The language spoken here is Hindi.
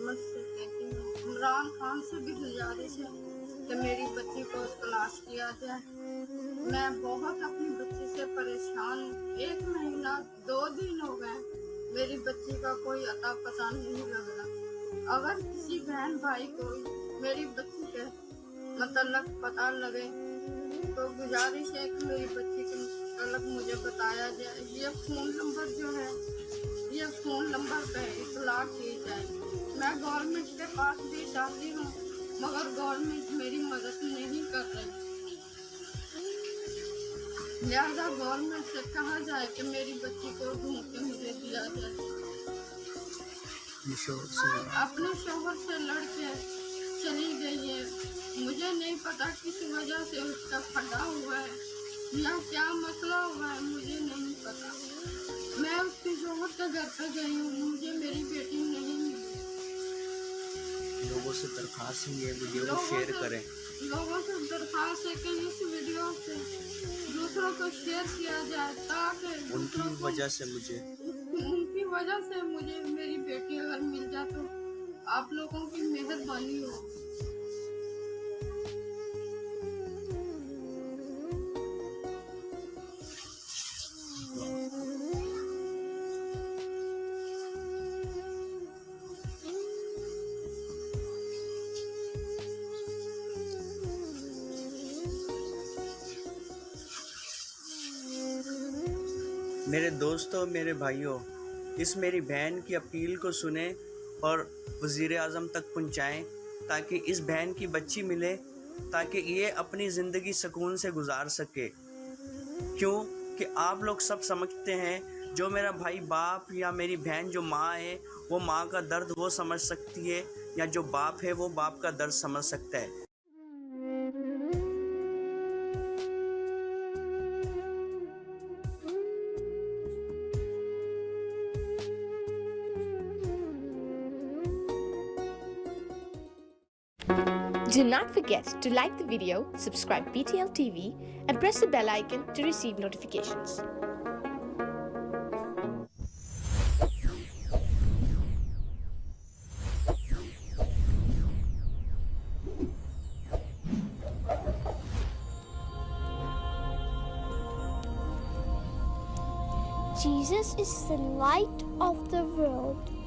गवर्नमेंट से कहती हूँ, इमरान खान से भी गुजारिश है कि मेरी बच्ची को तलाश किया जाए। मैं बहुत अपनी बच्ची से परेशान हूँ। 1 महीना 2 दिन हो गए, मेरी बच्ची का कोई अता पता नहीं लग रहा। अगर किसी बहन भाई को मेरी बच्ची के मतलब पता लगे तो गुजारिश है कि मेरी बच्ची के मतलब मुझे बताया जाए। ये फ़ोन नंबर जो है, ये फ़ोन नंबर पे इत्तला की जाए। मैं गवर्नमेंट के पास भी जाती हूँ मगर गवर्नमेंट मेरी मदद नहीं कर रही। लिहाजा गवर्नमेंट से कहा जाए कि मेरी बच्ची को ढूंढ के मुझे दिया जाए। अपने शोहर से लड़के चली गई है, मुझे नहीं पता किस वजह से उसका फटा हुआ है या क्या मसला हुआ है, मुझे नहीं पता। मैं उसके शोहर के घर पर गई हूँ, मुझे मेरी बेटी नहीं मिली। लोगों से दरखास्त है ये वीडियो को शेयर करें। लोगों से दरखास्त है कि इस वीडियो से दूसरों को शेयर किया जाए ताकि उनकी वजह से मुझे मेरी बेटी अगर मिल जाए तो आप लोगों की मेहरबानी हो। मेरे दोस्तों, मेरे भाइयों, इस मेरी बहन की अपील को सुने और वज़ीर आज़म तक पहुँचाएँ ताकि इस बहन की बच्ची मिले, ताकि ये अपनी ज़िंदगी सुकून से गुजार सके। क्यों कि आप लोग सब समझते हैं, जो मेरा भाई बाप या मेरी बहन जो माँ है, वो माँ का दर्द वो समझ सकती है, या जो बाप है वो बाप का दर्द समझ सकता है। Do not forget to like the video, subscribe BTL TV and press the bell icon to receive notifications. Jesus is the light of the world.